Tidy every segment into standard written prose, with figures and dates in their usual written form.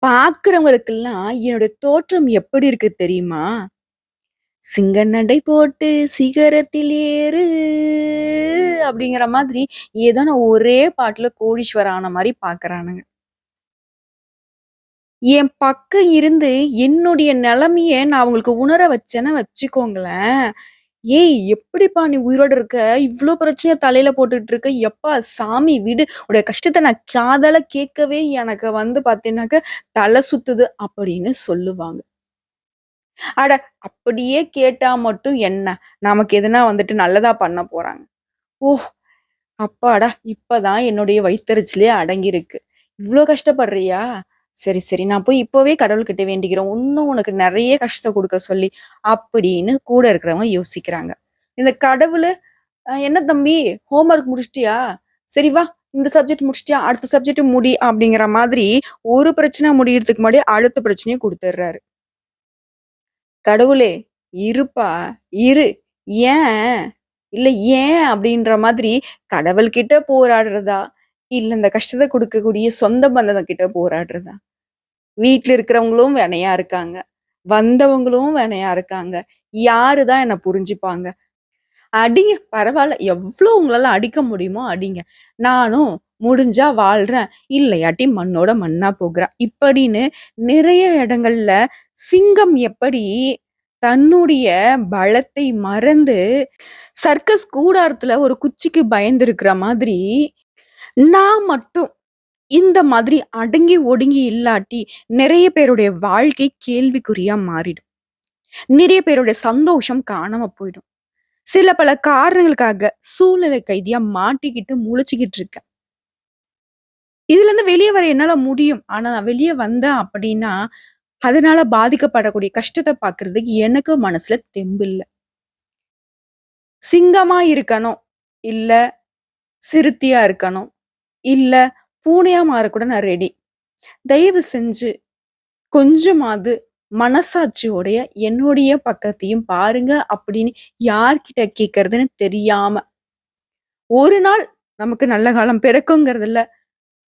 பார்க்கிறவங்களுக்கெல்லாம் என்னோட தோற்றம் எப்படி இருக்கு தெரியுமா? "சிங்க நடை போட்டு சிகரத்தில் ஏறு" அப்படிங்கிற மாதிரி ஏதோ நான் ஒரே பாட்டுல கோடீஸ்வரன் ஆன மாரி பார்க்குறானுங்க. என் பக்கம் இருந்து என்னுடைய நெலைமைய நான் அவங்களுக்கு உணர வச்சேன்னு வச்சுக்கோங்களேன், "ஏய் எப்படிப்பா நீ உயிரோட இருக்க? இவ்ளோ பிரச்சனைய தலையில போட்டுட்டு இருக்க. எப்பா சாமி விடு. உன்னுடைய கஷ்டத்த நான் காதால கேட்கவே எனக்கு வந்து பார்த்தீங்கன்னாக்க, தல சுத்துது" அப்படின்னு சொல்லுவாங்க. அட! அப்படியே கேட்டா மட்டும் என்ன? நமக்கு எதுனா வந்துட்டு நல்லதா பண்ண போறாங்க. ஓ! அப்பாடா! இப்பதான் என்னுடைய வயித்தெரிச்சலே அடங்கியிருக்கு. இவ்ளோ கஷ்டப்படுறியா? சரி, சரி. நான் போய் இப்பவே கடவுள்கிட்ட வேண்டிக்கிறேன். இன்னும் உனக்கு நெறைய கஷ்டம் குடுக்க சொல்லி, அப்படின்னு கூட இருக்கிறவங்க யோசிக்கிறாங்க. இந்த கடவுளு, என்ன தம்பி ஹோம் ஒர்க் முடிச்சிட்டியா? சரி வா, இந்த சப்ஜெக்ட் முடிச்சிட்டியா? அடுத்த சப்ஜெக்ட் முடி." அப்படிங்கிற மாதிரி ஒரு பிரச்சனை முடியறதுக்கு முன்னாடி அடுத்த பிரச்சனைய குடுத்துடுறாரு. கடவுளே! இருப்பா, இரு. ஏன்? இல்ல ஏன் அப்படின்ற மாதிரி கடவுள்கிட்ட போராடுறதா? இல்ல இந்த கஷ்டத்த குடுக்கக்கூடிய சொந்த பந்தங்க கிட்ட போராடுறதா? வீட்ல இருக்கிறவங்களும் வெனையா இருக்காங்க. வந்தவங்களும் வெனையா இருக்காங்க. யாரு தான் என்ன புரிஞ்சுப்பாங்க? அடிங்க பரவால்ல. எவ்ளோ உங்களால அடிக்க முடியுமோ அடிங்க. நானும் முடிஞ்சா வாழ்றேன். இல்லையாட்டி மண்ணோட மண்ணா போகுறேன். இப்படின்னு நிறைய இடங்கள்ல சிங்கம் எப்படி தன்னுடைய பலத்தை மறந்து சர்க்கஸ் கூடாரத்துல ஒரு குச்சிக்கு பயந்திருக்கிற மாதிரி, நான் மட்டும் இந்த மாதிரி அடங்கி ஒடுங்கி இல்லாட்டி நிறைய பேருடைய வாழ்க்கை கேள்விக்குறியா மாறிடும். நிறைய பேருடைய சந்தோஷம் காணாம போயிடும். சில பல காரணங்களுக்காக சூழ்நிலை கைதியா மாட்டிக்கிட்டு முழிச்சுக்கிட்டு இருக்கேன். இதுலருந்து வெளிய வர என்னால முடியும். ஆனா நான் வெளிய வந்தேன் அப்படின்னா, அதனால பாதிக்கப்படக்கூடிய கஷ்டத்த பார்க்கறதுக்கு எனக்கு மனசுல தெம்பு இல்ல. சிங்கமா இருக்கணும். இல்ல சிறுத்தையா இருக்கணும். இல்ல பூனையா மாறக்கூட நான் ரெடி. தயவு செஞ்சு கொஞ்சமாவது மனசாட்சியோடைய என்னுடைய பக்கத்தையும் பாருங்க அப்படின்னு யார்கிட்ட கேட்கறதுன்னு தெரியாம, ஒரு நாள் நமக்கு நல்ல காலம் பிறக்குங்கிறதுல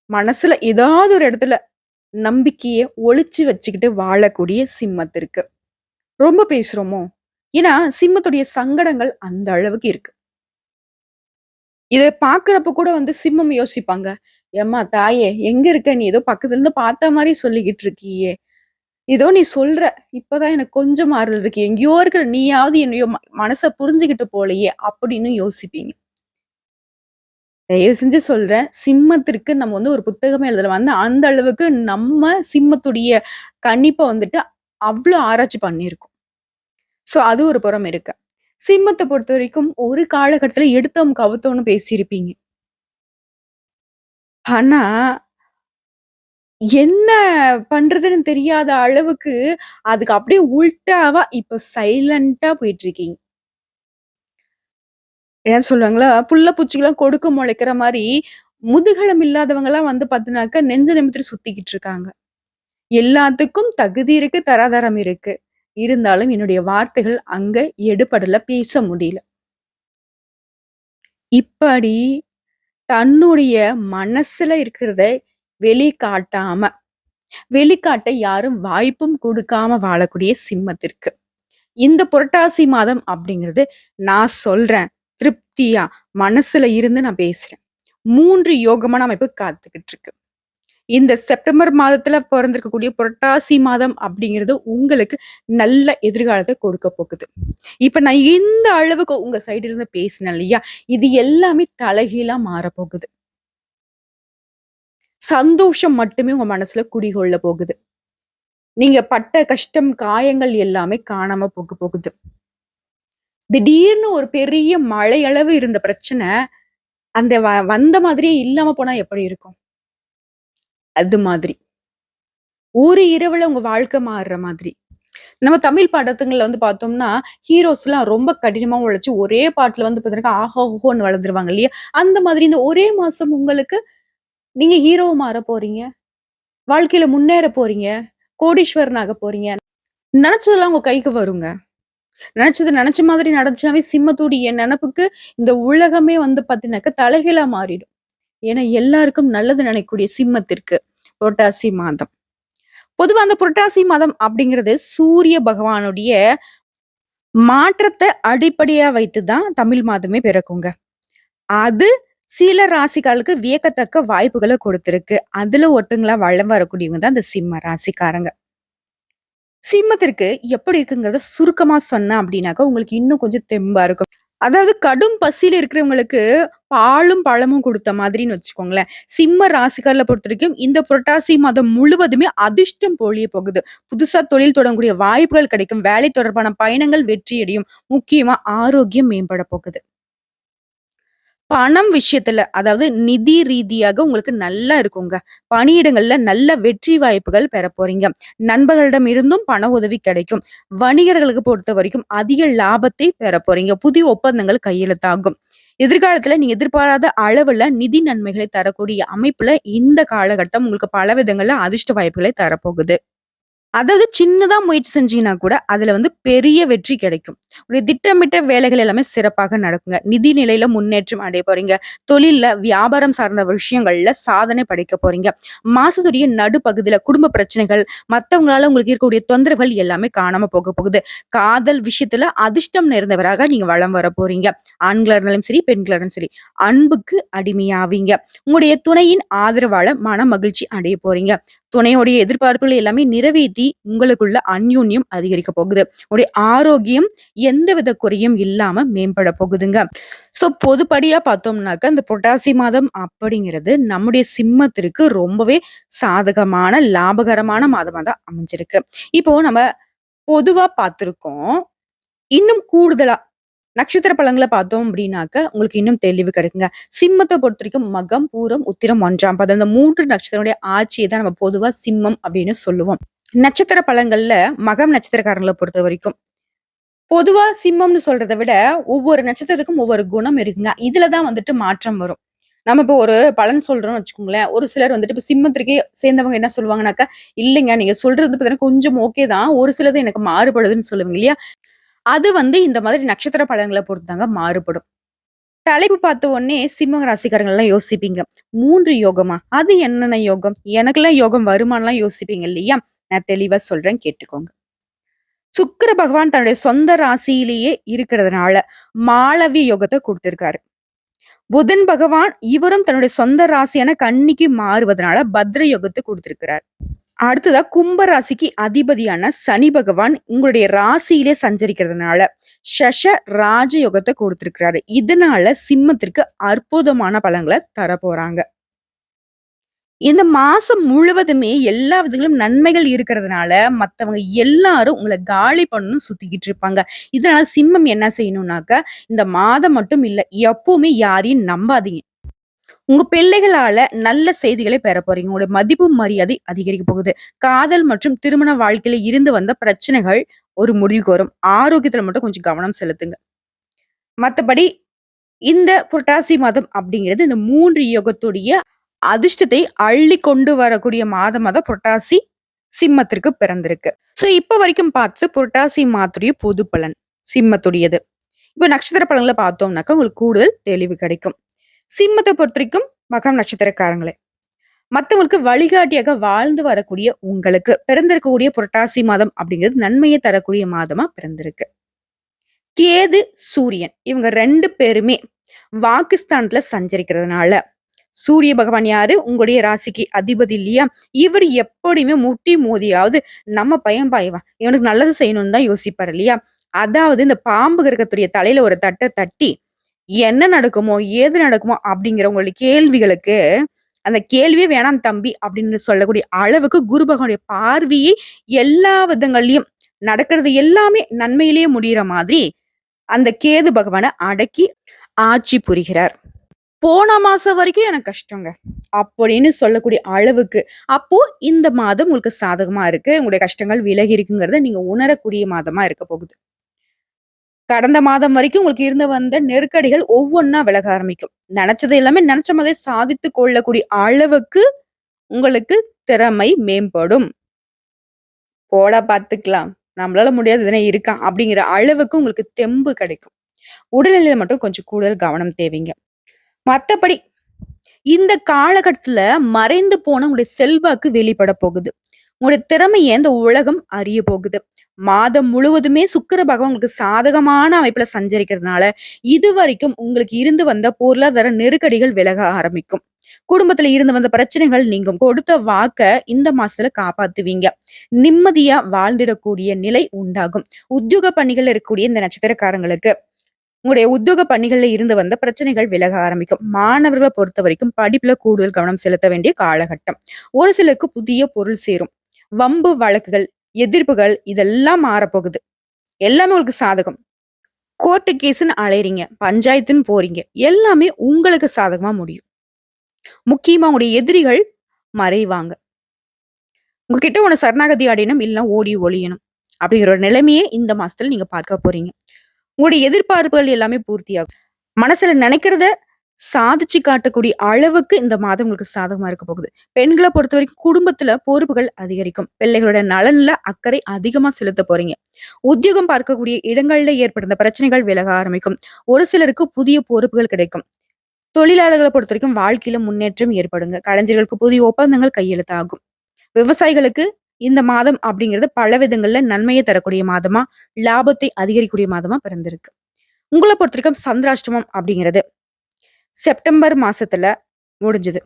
மனசுல ஏதாவது ஒரு இடத்துல நம்பிக்கைய ஒளிச்சு வச்சுக்கிட்டு வாழக்கூடிய சிம்மத்திற்கு. ரொம்ப பேசுறோமோ? ஏன்னா சிம்மத்துடைய சங்கடங்கள் அந்த அளவுக்கு இருக்கு. இத பார்க்கிறப்ப கூட வந்து சிம்மம் யோசிப்பாங்க. "எம்மா தாயே! எங்க இருக்க நீ? ஏதோ பக்கத்துல இருந்து பார்த்த மாரி சொல்லிக்கிட்டு இருக்கியே! ஏதோ நீ சொல்ற. இப்பதான் எனக்கு கொஞ்சம் ஆறுதல் இருக்கு. எங்கேயோ இருக்கிற நீயாவது என்னைய மனச புரிஞ்சுகிட்டு போலயே!" அப்படின்னு யோசிப்பீங்க. தயவு செஞ்சு சொல்றேன். சிம்மத்திற்கு நம்ம வந்து ஒரு புத்தகமே எழுதலாம். அந்த அளவுக்கு நம்ம சிம்மத்துடைய கணிப்ப வந்துட்டு அவ்ளோ ஆராய்ச்சி பண்ணியிருக்கோம். ஸோ அது ஒரு புறம் இருக்கு. சிம்மத்த பொறுத்தவரைக்கும் ஒரு காலகட்டத்தில எடுத்தோம், கவுத்தோம்ன்னு பேசியிருப்பீங்க. ஆனா, என்ன பண்றதுன்னு தெரியாத அளவுக்கு, அதுக்கு அப்படியே உல்டாவா இப்ப சைலன்ட்டா போயிட்டுருக்கீங்க. என்ன சொல்லுவாங்களா, புள்ள பூச்சிக்கெல்லாம் கொடுக்கு முளைக்கிற மாரி, முதுகெலும்பு இல்லாதவங்கலாம் வந்து பார்த்தீங்கன்னாக்கா, நெஞ்ச நிமித்திட்டு சுத்திக்கிட்டு இருக்காங்க. எல்லாத்துக்கும் தகுதி இருக்கு, தராதரம் இருக்கு. இருந்தாலும் என்னுடைய வார்த்தைகள் அங்க எடுபடல, பேச முடியல. இப்படி தன்னுடைய மனசுல இருக்கிறத வெளிக்காட்டாம, வெளிக்காட்ட யாரும் வாய்ப்பும் குடுக்காம வாழக்கூடிய சிம்மத்திற்கு. இந்த புரட்டாசி மாதம் அப்படிங்கிறது நான் சொல்றேன். திருப்தியா, மனசுல இருந்து நான் பேசுறேன். 3 யோகமான அமைப்பு காத்துக்கிட்டு இருக்கு. இந்த செப்டம்பர் மாதத்துல பொறந்திருக்கக்கூடிய புரட்டாசி மாதம் அப்படிங்கிறது உங்களுக்கு நல்ல எதிர்காலத்த கொடுக்க போகுது. இப்ப நான் இந்த அளவுக்கு உங்க சைடு இருந்து பேசினேன் இல்லையா? இது எல்லாமே தலைகீழா மாறப்போகுது. சந்தோஷம் மட்டுமே உங்க மனசுல குடிகொள்ள போகுது. நீங்க பட்ட கஷ்டம், காயங்கள் எல்லாமே காணாம போக போகுது. திடீர்னு ஒரு பெரிய மலையளவு இருந்த பிரச்சனை, அந்த வந்த மாதிரியே இல்லாம போனா எப்படி இருக்கும்? அது மாதிரி. ஒரு இரவுல உங்க வாழ்க்கை மாறுற மாதிரி. நம்ம தமிழ் படத்துங்கள்ல வந்து பார்த்தோம்னா, ஹீரோஸ்லாம் ரொம்ப கடினமா உழைச்சு ஒரே பாட்டுல வந்து பார்த்தீங்கன்னா, ஆஹா! ஓஹோன்னு வளர்ந்துருவாங்க இல்லையா? அந்த மாதிரி இந்த ஒரே மாசம் உங்களுக்கு நீங்க ஹீரோவா மாற போறீங்க. வாழ்க்கையில முன்னேற போறீங்க. கோடீஸ்வரன் ஆக போறீங்க. நெனச்சதெல்லாம் உங்க கைக்கு வருங்க. நெனச்சது நெனச்ச மாதிரி நடந்துச்சுனாவே சிம்மத்துடைய நெனப்புக்கு இந்த உலகமே வந்து பார்த்தீங்கன்னாக்கா தலைகீழா மாறிடும். ஏன்னா எல்லாருக்கும் நல்லது நினைக்கக்கூடிய சிம்மத்திற்கு புரட்டாசி மாதம். பொதுவா அந்த புரட்டாசி மாதம் அப்படிங்கிறது சூரிய பகவானுடைய மாற்றத்த அடிப்படையா வைத்து தான் தமிழ் மாதமே பிறக்குங்க. அது சில ராசிகளுக்கு வியக்கத்தக்க வாய்ப்புகள குடுத்திருக்கு. அதுல ஒருத்தங்களா வலம் வரக்கூடியவங்க தான் இந்த சிம்ம ராசிக்காரங்க. சிம்மத்திற்கு எப்படி இருக்குங்கிறத சுருக்கமா சொன்னேன் அப்படின்னாக்கா, உங்களுக்கு இன்னும் கொஞ்சம் தெம்பா இருக்கும். அதாவது கடும் பசியில இருக்கிறவங்களுக்கு பாலும், பழமும் குடுத்த மாதிரின்னு வச்சுக்கோங்களேன். சிம்ம ராசிக்காரர்கள பொறுத்தவரைக்கும் இந்த புரட்டாசி மாதம் முழுவதுமே அதிர்ஷ்டம் பொழிய போகுது. புதுசா தொழில் தொடங்கக்கூடிய வாய்ப்புகள் கிடைக்கும். வேலை தொடர்பான பயணங்கள் வெற்றியடையும். முக்கியமா ஆரோக்கியம் மேம்பட போகுது. பணம் விஷயத்துல, அதாவது நிதி ரீதியாக உங்களுக்கு நல்லா இருக்குங்க. பணியிடங்கள்ல நல்ல வெற்றி வாய்ப்புகள் பெறப் போறீங்க. நண்பர்களிடம் இருந்தும் பண உதவி கிடைக்கும். வணிகர்களுக்கு பொறுத்தவரைக்கும் அதிக லாபத்தை பெறப் போறீங்க. புதிய ஒப்பந்தங்கள் கையெழுத்தாகும். எதிர்காலத்துல நீங்க எதிர்பாராத அளவுல நிதி நன்மைகளை தரக்கூடிய அமைப்புல இந்த காலகட்டம் உங்களுக்கு பல விதங்கள்ல அதிர்ஷ்ட வாய்ப்புகளை தரப்போகுது. அதாவது சின்னதா முயற்சி செஞ்சீங்கன்னா கூட, அதுல பெரிய வெற்றி கிடைக்கும். ஒரு திட்டமிட்ட வேலைகள் எல்லாமே சிறப்பாக நடக்குங்க. நிதி நிலையில முன்னேற்றம் அடைய போறீங்க. தொழில்ல, வியாபாரம் சார்ந்த விஷயங்கள்ல சாதனை படைக்க போறீங்க. மாசத்துடைய நடுப்பகுதியில குடும்ப பிரச்சனைகள், மத்தவங்களால உங்களுக்கு இருக்கக்கூடிய தொந்தரவுகள் எல்லாமே காணாம போக போகுது. காதல் விஷயத்துல அதிர்ஷ்டம் நிறைந்தவராக நீங்க வலம் வர போறீங்க. ஆண்களா இருந்தாலும் சரி, பெண்களா இருந்தாலும் சரி. அன்புக்கு அடிமையாவீங்க. உங்களுடைய துணையின் ஆதரவால மன மகிழ்ச்சி அடைய போறீங்க. துணையோடைய எதிர்பார்ப்புகளை எல்லாமே நிறைவேத்தி உங்களுக்குள்ள அந்யோன்யம் அதிகரிக்க போகுது. உங்களுடைய ஆரோக்கியம் எந்தவித குறையும் இல்லாம மேம்பட போகுதுங்க. பொதுப்படியா பார்த்தோம்னாக்க, இந்த புரட்டாசி மாதம் அப்படிங்கிறது நம்முடைய சிம்மத்திற்கு ரொம்பவே சாதகமான, லாபகரமான மாதமா தான் அமைஞ்சிருக்கு. இப்போ நம்ம பொதுவா பார்த்திருக்கோம். இன்னும் கூடுதலா நட்சத்திர பலன்கள பார்த்தோம் அப்படின்னாக்க, உங்களுக்கு இன்னும் தெளிவு கிடைக்குங்க. சிம்மத்த பொறுத்தவரைக்கும் மகம், பூரம், உத்திரம், 1ஆம் பாதம். இந்த 3 நட்சத்திரங்களுடைய ஆட்சிய தான் நம்ம பொதுவா சிம்மம் அப்படின்னு சொல்லுவோம். நட்சத்திர பலன்கள்ல மகம் நட்சத்திரக்காரங்கள பொறுத்தவரைக்கும், பொதுவா சிம்மம்னு சொல்றத விட, ஒவ்வொரு நட்சத்திரத்துக்கும் ஒவ்வொரு குணம் இருக்குங்க. இதுல தான் மாற்றம் வரும். நம்ம இப்போ ஒரு பலன் சொல்றோம்னு வச்சுக்கோங்களேன். ஒரு சிலர் இப்ப சிம்மத்திற்கே சேர்ந்தவங்க என்ன சொல்லுவாங்கன்னாக்கா, "இல்லைங்க நீங்க சொல்றது பார்த்தீங்கன்னா கொஞ்சம் ஓகே தான். ஒரு சிலது எனக்கு மாறுபடுதுன்னு" சொல்லுவீங்க இல்லையா? அது இந்த மாதிரி நட்சத்திர பலன்கள பொறுத்துதாங்க மாறுபடும். தலைப்பு பார்த்த உடனே சிம்ம ராசிக்காரங்கலாம் யோசிப்பீங்க. 3 யோகமா? அது என்னென்ன யோகம்? எனக்கெல்லாம் யோகம் வருமான்லாம் யோசிப்பீங்க இல்லையா? நான் தெளிவா சொல்றேன் கேட்டுக்கோங்க. சுக்கிர பகவான் தன்னுடைய சொந்த ராசியிலேயே இருக்கிறதுனால, மாளவிய யோகத்த குடுத்திருக்காரு. புதன் பகவான் இவரும் தன்னுடைய சொந்த ராசியான கன்னிக்கு மாறுவதனால பத்ர யோகத்த குடுத்திருக்கிறார். அடுத்ததா கும்ப ராசிக்கு அதிபதியான சனி பகவான் உங்களுடைய ராசியிலே சஞ்சரிக்கிறதுனால சஷ ராஜயோகத்தை கொடுத்திருக்கிறாரு. இதனால சிம்மத்திற்கு அற்புதமான பலன்களை தரப்போறாங்க. இந்த மாசம் முழுவதுமே எல்லா விதங்களிலும் நன்மைகள் இருக்கிறதுனால மத்தவங்க எல்லாரும் உங்களை காலி பண்ணணும் சுத்திக்கிட்டு இருப்பாங்க. இதனால சிம்மம் என்ன செய்யணும்னாக்க, இந்த மாதம் மட்டும் இல்ல, எப்பவுமே யாரையும் நம்பாதீங்க. உங்க பிள்ளைகளால நல்ல செய்திகளை பெற போறீங்க. உங்களுடைய மதிப்பு மரியாதை அதிகரிக்க போகுது. காதல் மற்றும் திருமண வாழ்க்கையில இருந்து வந்த பிரச்சனைகள் ஒரு முடிவுக்கு வரும். ஆரோக்கியத்துல மட்டும் கொஞ்சம் கவனம் செலுத்துங்க. மத்தபடி இந்த புரட்டாசி மாதம் அப்படிங்கிறது இந்த 3 யுகத்துடைய அதிர்ஷ்டத்தை அள்ளி கொண்டு வரக்கூடிய மாதமா தான் புரட்டாசி சிம்மத்திற்கு பிறந்திருக்கு. இப்ப வரைக்கும் பார்த்து புரட்டாசி மாதத்துடைய பொது பலன் சிம்மத்துடையது. இப்ப நட்சத்திர பலன்கள பார்த்தோம்னாக்கா உங்களுக்கு கூடுதல் தெளிவு கிடைக்கும். சிம்மத்த பொறுத்தவரைக்கும் மகம் நட்சத்திரக்காரங்களே. மத்தவங்களுக்கு வழிகாட்டியாக வாழ்ந்து வரக்கூடிய உங்களுக்கு பிறந்திருக்கக்கூடிய புரட்டாசி மாதம் அப்படிங்கிறது நன்மையை தரக்கூடிய மாதமா பிறந்திருக்கு. கேது, சூரியன் இவங்க 2 பேருமே வாக்குஸ்தானத்துல சஞ்சரிக்கிறதுனால, சூரிய பகவான் யாரு? உங்களுடைய ராசிக்கு அதிபதி இல்லையா? இவர் எப்படியுமே முட்டி மோதியாவது நம்ம பையன் பாயவா இவனுக்கு நல்லது செய்யணும்னு தான் யோசிப்பாரு இல்லையா? அதாவது இந்த பாம்பு கிரகத்துடைய தலையில ஒரு தட்ட தட்டி என்ன நடக்குமோ? ஏது நடக்குமோ? அப்படிங்கிற உங்களுடைய கேள்விகளுக்கு, அந்த கேள்வியே வேணாம் தம்பி அப்படின்னு சொல்லக்கூடிய அளவுக்கு குரு பகவானுடைய பார்வையே எல்லா விதங்கள்லயும் நடக்கிறது எல்லாமே நன்மையிலேயே முடியிற மாதிரி, அந்த கேது பகவான அடக்கி ஆட்சி புரிகிறார். போன மாசம் வரைக்கும் எனக்கு கஷ்டங்க. அப்படின்னு சொல்லக்கூடிய அளவுக்கு. அப்போ இந்த மாதம் உங்களுக்கு சாதகமா இருக்கு. உங்களுடைய கஷ்டங்கள் விலகி இருக்குங்கிறத நீங்க உணரக்கூடிய மாதமா இருக்க போகுது. கடந்த மாதம் வரைக்கும் உங்களுக்கு இருந்து வந்த நெருக்கடிகள் ஒவ்வொன்னா விலக ஆரம்பிக்கும். நினைச்சது எல்லாமே நினைச்ச மாதிரி சாதித்து கொள்ளக்கூடிய அளவுக்கு உங்களுக்கு திறமை மேம்படும். போடா பாத்துக்கலாம். நம்மளால முடியாது எதுனா இருக்கா? அப்படிங்கிற அளவுக்கு உங்களுக்கு தெம்பு கிடைக்கும். உடல்நிலையில மட்டும் கொஞ்சம் கூடுதல் கவனம் தேவைங்க. மத்தபடி இந்த காலகட்டத்துல மறைந்து போன உங்களுடைய செல்வாக்கு வெளிப்பட போகுது. உங்களுடைய திறமைய இந்த உலகம் அறிய போகுது. மாதம் முழுவதுமே சுக்கிர பகவான் உங்களுக்கு சாதகமான அமைப்புல சஞ்சரிக்கிறதுனால, இதுவரைக்கும் உங்களுக்கு இருந்து வந்த பொருளாதார நெருக்கடிகள் விலக ஆரம்பிக்கும். குடும்பத்துல இருந்து வந்த பிரச்சனைகள் நீங்கும். கொடுத்த வாக்க இந்த மாசத்துல காப்பாத்துவீங்க. நிம்மதியா வாழ்ந்திடக்கூடிய நிலை உண்டாகும். உத்தியோக பணிகள்ல இருக்கக்கூடிய இந்த நட்சத்திரக்காரங்களுக்கு உங்களுடைய உத்தியோக பணிகள்ல இருந்து வந்த பிரச்சனைகள் விலக ஆரம்பிக்கும். மாணவர்களை பொறுத்தவரைக்கும் படிப்புல கூடுதல் கவனம் செலுத்த வேண்டிய காலகட்டம். ஒரு சிலருக்கு புதிய பொருள் சேரும். வம்பு வழக்குகள், எதிர்ப்புகள் இதெல்லாம் மாறப்போகுது. எல்லாமே உங்களுக்கு சாதகம். கோர்ட்டு கேஸ்ன்னு அலையறீங்க, பஞ்சாயத்துன்னு போறீங்க. எல்லாமே உங்களுக்கு சாதகமா முடியும். முக்கியமா உங்களுடைய எதிரிகள் மறைவாங்க. உங்ககிட்ட ஒண்ணு சரணாகதி அடையணும், இல்லன்னா ஓடி ஒளியணும். அப்படிங்கிற ஒரு நிலைமையே இந்த மாசத்துல நீங்க பார்க்க போறீங்க. உங்களுடைய எதிர்பார்ப்புகள் எல்லாமே பூர்த்தியாகும். மனசுல நினைக்கிறத சாதிச்சு காட்டக்கூடிய அளவுக்கு இந்த மாதம் உங்களுக்கு சாதகமா இருக்க போகுது. பெண்களை பொறுத்தவரைக்கும் குடும்பத்துல பொறுப்புகள் அதிகரிக்கும். பிள்ளைகளோட நலன்ல அக்கறை அதிகமா செலுத்த போறீங்க. உத்தியோகம் பார்க்கக்கூடிய இடங்கள்ல ஏற்படுத்த பிரச்சனைகள் விலக ஆரம்பிக்கும். ஒரு சிலருக்கு புதிய பொறுப்புகள் கிடைக்கும். தொழிலாளர்களை பொறுத்த வரைக்கும் வாழ்க்கையில முன்னேற்றம் ஏற்படுங்க. கலைஞர்களுக்கு புதிய ஒப்பந்தங்கள் கையெழுத்தாகும். விவசாயிகளுக்கு இந்த மாதம் அப்படிங்கிறது பல விதங்கள்ல நன்மையை தரக்கூடிய மாதமா, லாபத்தை அதிகரிக்கக்கூடிய மாதமா பிறந்திருக்கு. உங்களை பொறுத்த வரைக்கும் சந்திராஷ்டமம் அப்படிங்கிறது செப்டம்பர் மாசத்துல முடிஞ்சது.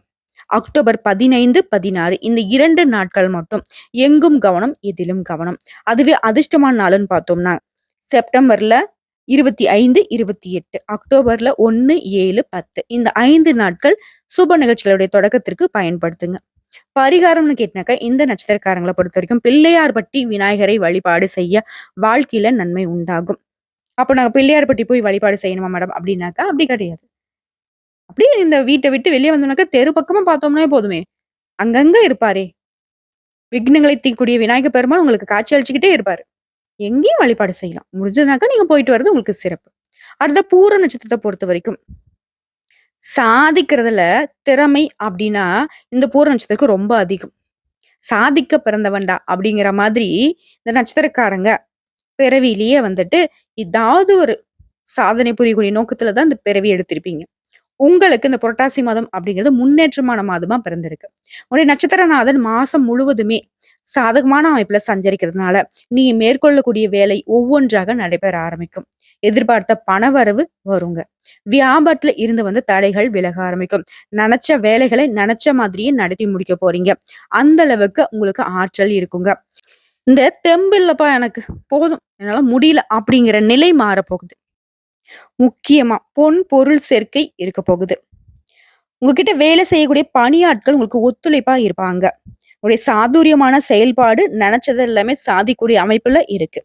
அக்டோபர் 15, 16 இந்த 2 நாட்கள் மட்டும் எங்கும் கவனம், எதிலும் கவனம். அதுவே அதிர்ஷ்டமான நாளுன்னு பார்த்தோம்னா, செப்டம்பர்ல 25, 28, அக்டோபர்ல 1, 7, 10 இந்த 5 நாட்கள் சுப நிகழ்ச்சிகளுடைய தொடக்கத்திற்கு பயன்படுத்துங்க. பரிகாரம்னு கேட்டாக்க இந்த நட்சத்திரக்காரங்களை பொறுத்த வரைக்கும் பிள்ளையார்பட்டி விநாயகரை வழிபாடு செய்ய வாழ்க்கையில நன்மை உண்டாகும். அப்ப நாங்க பிள்ளையார்பட்டி போய் வழிபாடு செய்யணுமா மேடம் அப்படின்னாக்கா அப்படி கிடையாது. அப்படியே இந்த வீட்டை விட்டு வெளியே வந்தோம்னாக்கா தெரு பக்கமா பார்த்தோம்னா போதுமே, அங்கங்க இருப்பாரே, விக்னங்களை தீர்க்கக்கூடிய விநாயகர் பெருமாள் உங்களுக்கு காட்சி அளிச்சுக்கிட்டே இருப்பாரு. எங்கேயும் வழிபாடு செய்யலாம். முடிஞ்சதுனாக்கா நீங்க போயிட்டு வர்றது உங்களுக்கு சிறப்பு. அடுத்த பூர நட்சத்திரத்தை பொறுத்த வரைக்கும் சாதிக்கிறதுல திறமை அப்படின்னா இந்த பூர நட்சத்திரத்துக்கு ரொம்ப அதிகம். சாதிக்க பிறந்தவன்டா அப்படிங்கிற மாதிரி இந்த நட்சத்திரக்காரங்க பிறவியிலேயே வந்துட்டு ஏதாவது ஒரு சாதனை புரியக்கூடிய நோக்கத்துலதான் இந்த பிறவி எடுத்திருப்பீங்க. உங்களுக்கு இந்த புரட்டாசி மாதம் அப்படிங்கிறது முன்னேற்றமான மாதமா பிறந்திருக்கு. உடைய நட்சத்திரநாதன் மாசம் முழுவதுமே சாதகமான அமைப்புல சஞ்சரிக்கிறதுனால நீ மேற்கொள்ளக்கூடிய வேலை ஒவ்வொன்றாக நடைபெற ஆரம்பிக்கும். எதிர்பார்த்த பணவரவு வருங்க. வியாபாரத்துல இருந்து வந்து தடைகள் விலக ஆரம்பிக்கும். நினைச்ச வேலைகளை நினைச்ச மாதிரியே நடத்தி முடிக்க போறீங்க. அந்த அளவுக்கு உங்களுக்கு ஆற்றல் இருக்குங்க. இந்த தெம்பு இல்லப்பா எனக்கு, போதும் என்னால முடியல அப்படிங்கிற நிலை மாறப்போகுது. முக்கியமா பொன் பொருள் சேர்க்கை இருக்க போகுது. உங்ககிட்ட வேலை செய்யக்கூடிய பணியாட்கள் உங்களுக்கு ஒத்துழைப்பா இருப்பாங்க. உங்களுடைய சாதுரியமான செயல்பாடு நினைச்சது எல்லாமே சாதிக்கூடிய அமைப்புல இருக்கு.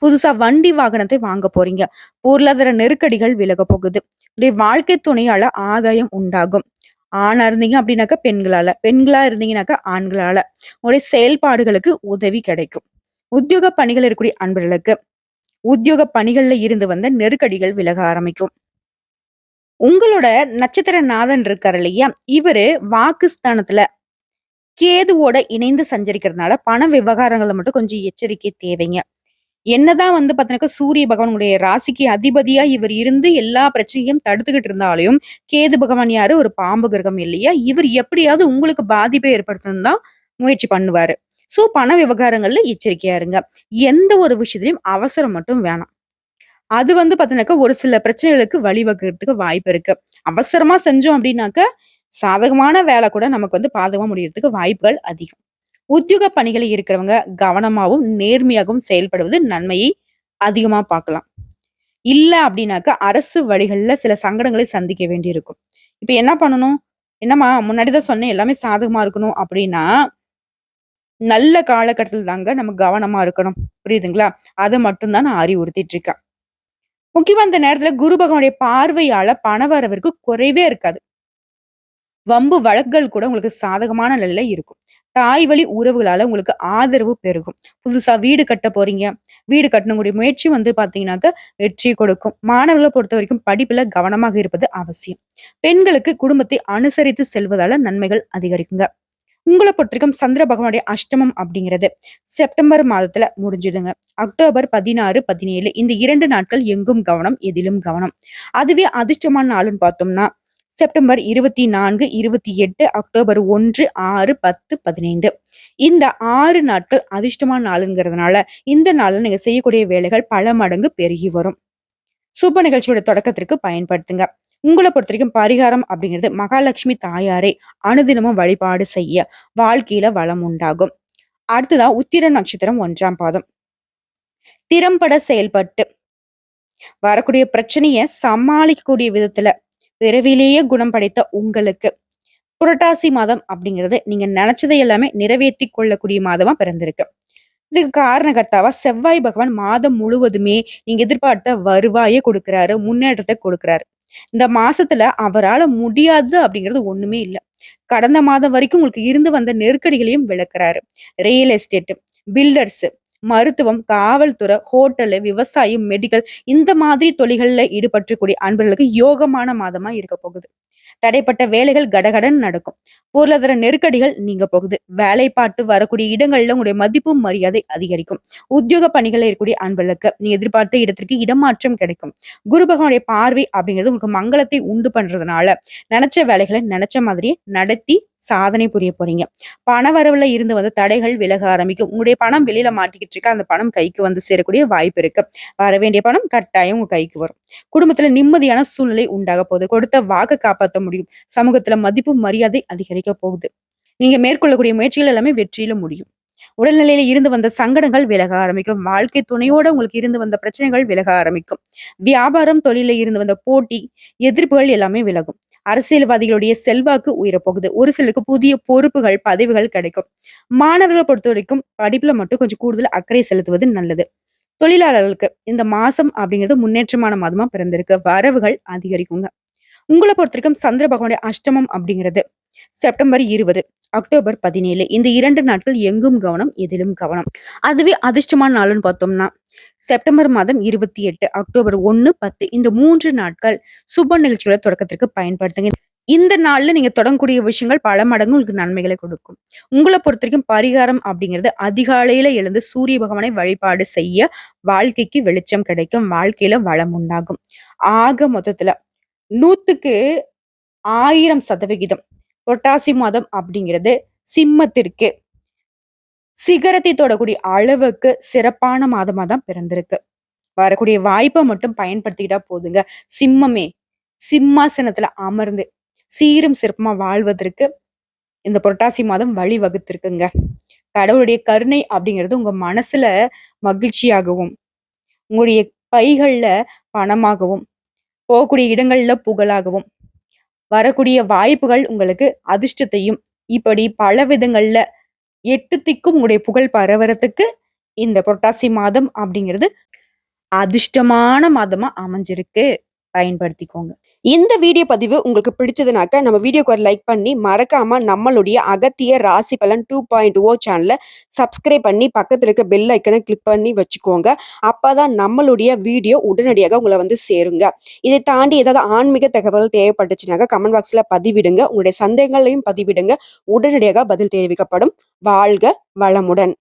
புதுசா வண்டி வாகனத்தை வாங்க போறீங்க. பொருளாதார நெருக்கடிகள் விலக போகுது. உடைய வாழ்க்கை துணையால ஆதாயம் உண்டாகும். ஆணா இருந்தீங்க அப்படின்னாக்கா பெண்களால, பெண்களா இருந்தீங்கன்னாக்கா ஆண்களால உங்களுடைய செயல்பாடுகளுக்கு உதவி கிடைக்கும். உத்தியோக பணிகள் இருக்கக்கூடிய அன்பர்களுக்கு உத்தியோக பணிகள்ல இருந்து வந்த நெருக்கடிகள் விலக ஆரம்பிக்கும். உங்களோட நட்சத்திர நாதன் இருக்காரு இல்லையா, இவரு வாக்குஸ்தானத்துல கேதுவோட இணைந்து சஞ்சரிக்கிறதுனால பண விவகாரங்கள்ல மட்டும் கொஞ்சம் எச்சரிக்கை தேவைங்க. என்னதான் வந்து பாத்தீங்கன்னா சூரிய பகவானுடைய ராசிக்கு அதிபதியா இவர் இருந்து எல்லா பிரச்சனையும் தடுத்துக்கிட்டு இருந்தாலையும், கேது பகவான் யாரு, ஒரு பாம்பு கிரகம் இல்லையா, இவர் எப்படியாவது உங்களுக்கு பாதிப்பை ஏற்படுத்தணும் தான் முயற்சி பண்ணுவாரு. சோ பண விவகாரங்கள்ல எச்சரிக்கையா இருங்க. எந்த ஒரு விஷயத்திலையும் அவசரம் மட்டும் வேணாம். அது வந்து பாத்தீங்கன்னாக்கா ஒரு சில பிரச்சனைகளுக்கு வழிவகுக்கிறதுக்கு வாய்ப்பு இருக்கு. அவசரமா செஞ்சோம் அப்படின்னாக்க சாதகமான வேலை கூட நமக்கு வந்து பாதகமா முடியறதுக்கு வாய்ப்புகள் அதிகம். உத்தியோக பணிகளை இருக்கிறவங்க கவனமாவும் நேர்மையாகவும் செயல்படுவது நன்மையை அதிகமா பார்க்கலாம். இல்ல அப்படின்னாக்கா அரசு வழிகள்ல சில சங்கடங்களை சந்திக்க வேண்டியிருக்கும். இப்ப என்ன பண்ணணும்? என்னம்மா முன்னாடிதான் சொன்னேன் எல்லாமே சாதகமா இருக்கணும் அப்படின்னா, நல்ல காலகட்டத்தில் தாங்க நம்ம கவனமா இருக்கணும். புரியுதுங்களா? அதை மட்டும் தான் நான் அறிவுறுத்திட்டு இருக்கேன். முக்கியமா இந்த நேரத்துல குரு பகவானுடைய பார்வையால பணவரவிற்கு குறைவே இருக்காது. வம்பு வழக்குகள் கூட உங்களுக்கு சாதகமான நிலையில இருக்கும். தாய் வழி உறவுகளால உங்களுக்கு ஆதரவு பெருகும். புதுசா வீடு கட்ட போறீங்க. வீடு கட்டணக்கூடிய முயற்சி வந்து பாத்தீங்கன்னாக்க வெற்றி கொடுக்கும். மாணவர்களை பொறுத்த வரைக்கும் படிப்புல கவனமாக இருப்பது அவசியம். பெண்களுக்கு குடும்பத்தை அனுசரித்து செல்வதால நன்மைகள் அதிகரிக்குங்க. உங்களை பொறுத்த வரைக்கும் சந்திர பகவானுடைய அஷ்டமம் அப்படிங்கிறது செப்டம்பர் மாதத்துல முடிஞ்சிடுங்க. அக்டோபர் 16, 17 இந்த 2 நாட்கள் எங்கும் கவனம், எதிலும் கவனம். அதுவே அதிர்ஷ்டமான நாளுன்னு பார்த்தோம்னா செப்டம்பர் 24, 28, அக்டோபர் 1, 6, 10, 15 இந்த 6 நாட்கள் அதிர்ஷ்டமான நாளுங்கிறதுனால, இந்த நாள்ல நீங்க செய்யக்கூடிய வேலைகள் பல மடங்கு பெருகி வரும். சுப நிகழ்ச்சியோட தொடக்கத்திற்கு பயன்படுத்துங்க. உங்கள பொறுத்தவரைக்கும் பரிகாரம் அப்படிங்கிறது மகாலட்சுமி தாயாரை அனுதினமும் வழிபாடு செய்ய வாழ்க்கையில வளம் உண்டாகும். அடுத்ததா உத்திர நட்சத்திரம் 1ஆம் பாதம். திறம்பட செயல்பட்டு வரக்கூடிய பிரச்சனைய சமாளிக்கக்கூடிய விதத்துல பிறவிலேயே குணம் படைத்த உங்களுக்கு புரட்டாசி மாதம் அப்படிங்கிறது நீங்க நினைச்சதை எல்லாமே நிறைவேற்றி கொள்ளக்கூடிய மாதமா பிறந்திருக்கு. இதுக்கு காரணகர்த்தாவா செவ்வாய் பகவான் மாதம் முழுவதுமே நீங்க எதிர்பார்த்த வருவாயை கொடுக்கிறாரு, முன்னேற்றத்தை கொடுக்கிறாரு. இந்த மாசத்துல அவரால முடியாது அப்படிங்கிறது ஒண்ணுமே இல்ல. கடந்த மாதம் வரைக்கும் உங்களுக்கு இருந்து வந்த நெருக்கடிகளையும் விளக்குறாரு. ரியல் எஸ்டேட், பில்டர்ஸ், மருத்துவம், காவல்துறை, ஹோட்டலு, விவசாயம், மெடிக்கல் இந்த மாதிரி தொழில்கள்ல ஈடுபற்றக்கூடிய அன்பர்களுக்கு யோகமான மாதமா இருக்க போகுது. தடைப்பட்ட வேலைகள் கடகடன் நடக்கும். பொருளாதார நெருக்கடிகள் நீங்க போகுது. வேலை பார்த்து வரக்கூடிய இடங்கள்ல உங்களுடைய மதிப்பும் மரியாதை அதிகரிக்கும். உத்தியோக பணிகள்ல இருக்கக்கூடிய அன்பர்களுக்கு நீங்க எதிர்பார்த்த இடத்திற்கு இடமாற்றம் கிடைக்கும். குரு பகவானுடைய பார்வை அப்படிங்கிறது உங்களுக்கு மங்களத்தை உண்டு பண்றதுனால நினைச்ச வேலைகளை நினைச்ச மாதிரியே நடத்தி சாதனை புரிய போறீங்க. பண வரவுல இருந்து வந்த தடைகள் விலக ஆரம்பிக்கும். உங்களுடைய பணம் வெளியில மாட்டிக்கிட்டு இருக்கு. அந்த பணம் கைக்கு வந்து சேரக்கூடிய வாய்ப்பு இருக்கு. வர வேண்டிய பணம் கட்டாயம் உங்க கைக்கு வரும். குடும்பத்துல நிம்மதியான சூழ்நிலை உண்டாக போகுது. கொடுத்த வாக்கு காப்பாற்ற முடியும். சமூகத்துல மதிப்பு மரியாதை அதிகரிக்க போகுது. நீங்க மேற்கொள்ளக்கூடிய முயற்சிகள் எல்லாமே வெற்றியில முடியும். உடல்நிலையில இருந்து வந்த சங்கடங்கள் விலக ஆரம்பிக்கும். வாழ்க்கை துணையோட உங்களுக்கு இருந்து வந்த பிரச்சனைகள் விலக ஆரம்பிக்கும். வியாபாரம் தொழில இருந்து வந்த போட்டி எதிர்ப்புகள் எல்லாமே விலகும். அரசியல்வாதிகளுடைய செல்வாக்கு உயரப்போகுது. ஒரு சிலருக்கு புதிய பொறுப்புகள் பதவிகள் கிடைக்கும். மாணவர்களை பொறுத்த வரைக்கும் படிப்புல மட்டும் கொஞ்சம் கூடுதல் அக்கறை செலுத்துவது நல்லது. தொழிலாளர்களுக்கு இந்த மாசம் அப்படிங்கிறது முன்னேற்றமான மாதமா பிறந்திருக்கு. வரவுகள் அதிகரிக்குங்க. உங்களை பொறுத்த வரைக்கும் சந்திர பகவானுடைய அஷ்டமம் அப்படிங்கிறது செப்டம்பர் 20, அக்டோபர் 17 இந்த 2 நாட்கள் எங்கும் கவனம், எதிலும் கவனம். அதுவே அதிர்ஷ்டமான நாள்னு பார்த்தோம்னா செப்டம்பர் மாதம் 28, அக்டோபர் 1, 10 இந்த 3 நாட்கள் சுப நிகழ்ச்சிகளை தொடக்கத்திற்கு பயன்படுத்துங்க. இந்த நாள்ல நீங்க தொடங்கக்கூடிய விஷயங்கள் பல மடங்கு உங்களுக்கு நன்மைகளை கொடுக்கும். உங்களை பொறுத்த வரைக்கும் பரிகாரம் அப்படிங்கிறது அதிகாலையில எழுந்து சூரிய பகவானை வழிபாடு செய்ய வாழ்க்கைக்கு வெளிச்சம் கிடைக்கும். வாழ்க்கையில வளம் உண்டாகும். ஆக மொத்தத்துல 100க்கு 1000% புரட்டாசி மாதம் அப்படிங்கிறது சிம்மத்திற்கு சிகரத்தை தொடக்கூடிய அளவுக்கு சிறப்பான மாதமா தான் பிறந்திருக்கு. வரக்கூடிய வாய்ப்பை மட்டும் பயன்படுத்திக்கிட்டா போதுங்க. சிம்மமே சிம்மாசனத்துல அமர்ந்து சீரும் சிறப்புமா வாழ்வதற்கு இந்த புரட்டாசி மாதம் வழி வகுத்திருக்குங்க. கடவுளுடைய கருணை அப்படிங்கிறது உங்க மனசுல மகிழ்ச்சியாகவும், உங்களுடைய பைகள்ல பணமாகவும், போகக்கூடிய இடங்கள்ல புகழாகவும், வரக்கூடிய வாய்ப்புகள் உங்களுக்கு அதிர்ஷ்டத்தையும் இப்படி பல விதங்கள்ல 8 திக்கும் உங்களுடைய புகழ் பரவறதுக்கு இந்த புரட்டாசி மாதம் அப்படிங்கிறது அதிர்ஷ்டமான மாதமா அமைஞ்சிருக்கு. பயன்படுத்திக்கோங்க. இந்த வீடியோ பதிவு உங்களுக்கு பிடிச்சதுனாக்க நம்ம வீடியோக்கு ஒரு லைக் பண்ணி மறக்காம நம்மளுடைய அகத்திய ராசி பலன் 2.0 சேனலை சப்ஸ்கிரைப் பண்ணி பக்கத்துல இருக்க பெல் ஐக்கனை கிளிக் பண்ணி வச்சுக்கோங்க. அப்பதான் நம்மளுடைய வீடியோ உடனடியாக உங்களை வந்து சேருங்க. இதை தாண்டி ஏதாவது ஆன்மீக தகவல் தேவைப்பட்டுச்சுனாக்க கமெண்ட் பாக்ஸ்ல பதிவிடுங்க. உங்களுடைய சந்தேகங்களையும் பதிவிடுங்க. உடனடியாக பதில் தெரிவிக்கப்படும். வாழ்க வளமுடன்.